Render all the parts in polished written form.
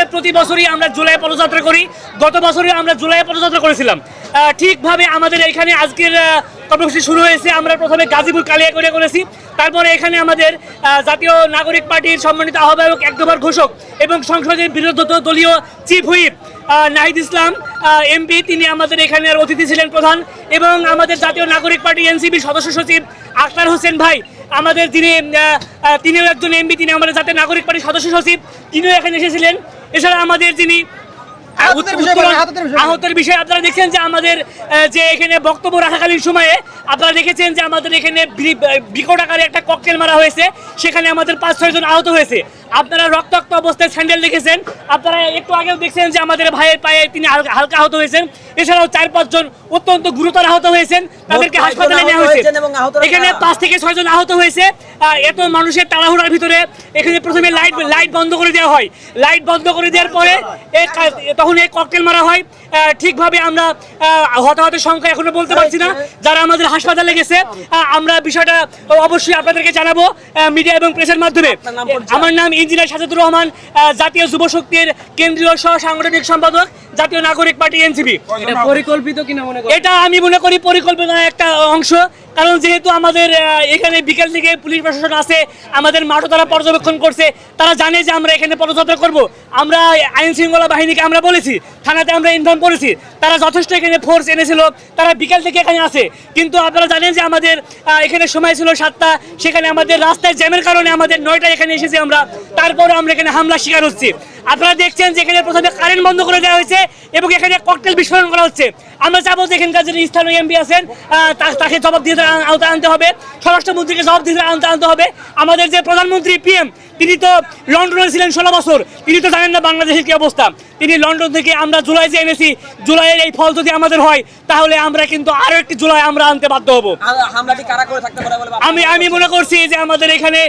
যে প্রতি বছরই আমরা জুলাই পদযাত্রা করি, গত বছরই আমরা জুলাই পদযাত্রা করেছিলাম। ঠিকভাবে আমাদের এখানে আজকের কর্মসূচি শুরু হয়েছে। আমরা প্রথমে গাজীপুর কালিয়াকৈরে করেছি, তারপরে এখানে আমাদের জাতীয় নাগরিক পার্টির সম্মানিত আহ্বায়ক ১ দফার ঘোষক এবং সংসদের বিরোধী দলীয় chief whip Nahid Islam MP, তিনি আমাদের এখানে অতিথি ছিলেন প্রধান, এবং আমাদের জাতীয় নাগরিক পার্টি এনসিপির সদস্য সচিব আখতার হোসেন ভাই, আমাদের তিনিও একজন এমপি, তিনি আমাদের জাতীয় নাগরিক পার্টির সদস্য সচিব, তিনিও এখানে এসেছিলেন। এছাড়া আমাদের যিনি আহতের বিষয়ে আপনারা দেখছেন যে আমাদের যে এখানে বক্তব্য রাখাকালীন সময়ে আপনারা দেখেছেন যে আমাদের এখানে বিকট আকারে একটা ককটেল মারা হয়েছে, সেখানে আমাদের ৫-৬ জন আহত হয়েছে। আপনারা রক্তাক্ত অবস্থায় স্যান্ডেল দেখেছেন, আপনারা একটু আগেও দেখছেন যে আমাদের ভাইয়ের পায়ে তিনি হালকা আহত হয়েছেন। এছাড়াও ৪-৫ জন অত্যন্ত গুরুতর আহত হয়েছেন, তাদেরকে হাসপাতালে নেওয়া হয়েছে। এখানে ৫ থেকে ৬ জন আহত হয়েছে। এত মানুষের তাড়াহুড়ার ভিতরে এখানে প্রথমে লাইট বন্ধ করে দেওয়া হয়, লাইট বন্ধ করে দেওয়ার পরে তখন এই ককটেল মারা হয়। ঠিকভাবে আমরা হতাহতের সংখ্যা এখনো বলতে পারছি না, যারা আমাদের হাসপাতালে গেছে। আমরা বিষয়টা অবশ্যই আপনাদেরকে জানাবো মিডিয়া এবং প্রেসের মাধ্যমে। আমার নাম ইঞ্জিনিয়ার সাজেদুর রহমান, জাতীয় যুব শক্তির কেন্দ্রীয় সহ সাংগঠনিক সম্পাদক, জাতীয় নাগরিক পার্টি এনসিপি। পরিকল্পিত কিনা মনে করেন? এটা আমি মনে করি পরিকল্পনার একটা অংশ, কারণ যেহেতু আমাদের এখানে বিকেল থেকে পুলিশ প্রশাসন আছে, আমাদের মাঠও তারা পর্যবেক্ষণ করছে, তারা জানে যে আমরা এখানে পদযাত্রা করব। আমরা আইন শৃঙ্খলা বাহিনীকে আমরা বলেছি, থানাতে আমরা ইনফর্ম করেছি, তারা যথেষ্ট এখানে ফোর্স এনেছিল, তারা বিকেল থেকে এখানে আছে। কিন্তু আপনারা জানেন যে আমাদের এখানে সময় ছিল 7টা, সেখানে আমাদের রাস্তায় জ্যামের কারণে আমাদের 9টায় এখানে এসেছি আমরা, তারপরে আমরা এখানে হামলার শিকার হচ্ছি। আপনারা দেখছেন যে এখানে প্রথমে কারেন্ট বন্ধ করে দেওয়া হয়েছে এবং এখানে ককটেল বিস্ফোরণ করা হচ্ছে। আমরা চাবো যে এখানকার যিনি স্থানীয় এমপি আছেন তাকে জবাব দিতে আনতে হবে, স্বরাষ্ট্রমন্ত্রীকে জবাব দিতে আনতে হবে। আমাদের যে প্রধানমন্ত্রী পিএম, তিনি তো লন্ডনে ছিলেন 16 বছর, তিনি তো জানেন না বাংলাদেশের কি অবস্থা। তিনি লন্ডন থেকে আমরা জুলাই যে এনেছি, জুলাইয়ের এই ফল যদি আমাদের হয়, তাহলে আমরা কিন্তু আরো একটি জুলাই আমরা আনতে বাধ্য হব। আমি মনে করছি যে আমাদের এখানে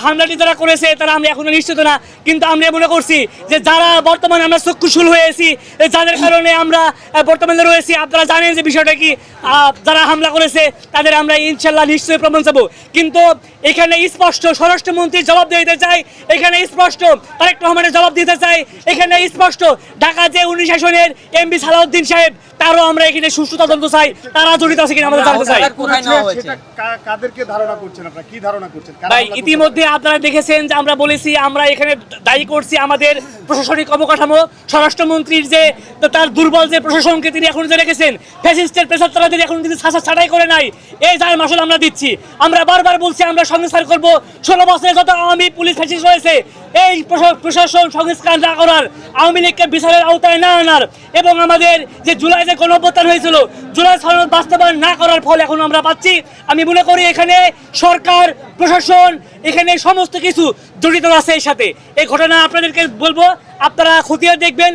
হামলাটি যারা করেছে তারা আমরা এখনো নিশ্চিত না, কিন্তু আমরা মনে করছি যে যারা বর্তমানে আমরা চক্ষুশূল হয়েছি, যাদের কারণে আমরা বর্তমানে রয়েছি, আপনারা জানেন যে বিষয়টা কি, যারা হামলা করেছে তাদের আমরা ইনশাল্লাহ নিশ্চয়ই প্রমাণ পাবো। কিন্তু এখানে স্পষ্ট স্বরাষ্ট্রমন্ত্রীর জবাব দিতে চাই, এখানে স্পষ্ট তারেক রহমানের জবাব দিতে চাই, এখানে স্পষ্ট ঢাকা যে 19 আসনের এমপি সালাউদ্দিন সাহেব, তারও আমরা এখানে সুষ্ঠু তদন্ত চাই, তারা জড়িত আছে কিনা আমরা জানতে চাই। কাদেরকে ধারণা করছেন আপনারা, কি ধারণা করছেন? ভাই ইতিমধ্যে আপনারা দেখেছেন যে আমরা বলেছি, আমরা এখানে দায়ী করছি আমাদের প্রশাসনিক অবকাঠামো, স্বরাষ্ট্রমন্ত্রীর যে তার দুর্বল যে প্রশাসনকে তিনি এখন যে রেখেছেন, ফ্যাসিস্টের প্রেসার তাদের এখন তিনি ছাঁটাই করে নাই, এই যার মাসুল আমরা দিচ্ছি। আমরা বারবার বলছি আমরা সংস্কার করব, 16 বছরে যত আওয়ামী পুলিশ ফ্যাসিস্ট রয়েছে, এই প্রশাসন সংস্কার না করার, আওয়ামী লীগকে বিচারের আওতায় না আনার, এবং আমাদের যে জুলাই যে গণঅভ্যুত্থান হয়েছিল, জুলাই সনদ বাস্তবায়ন না করার ফল এখন আমরা পাচ্ছি। আমি মনে করি এখানে সরকার, প্রশাসন, এখানে সমস্ত কিছু জড়িত আছে এর সাথে। এই ঘটনা আপনাদেরকে বলবো, আপনারা খতিয়ে দেখবেন,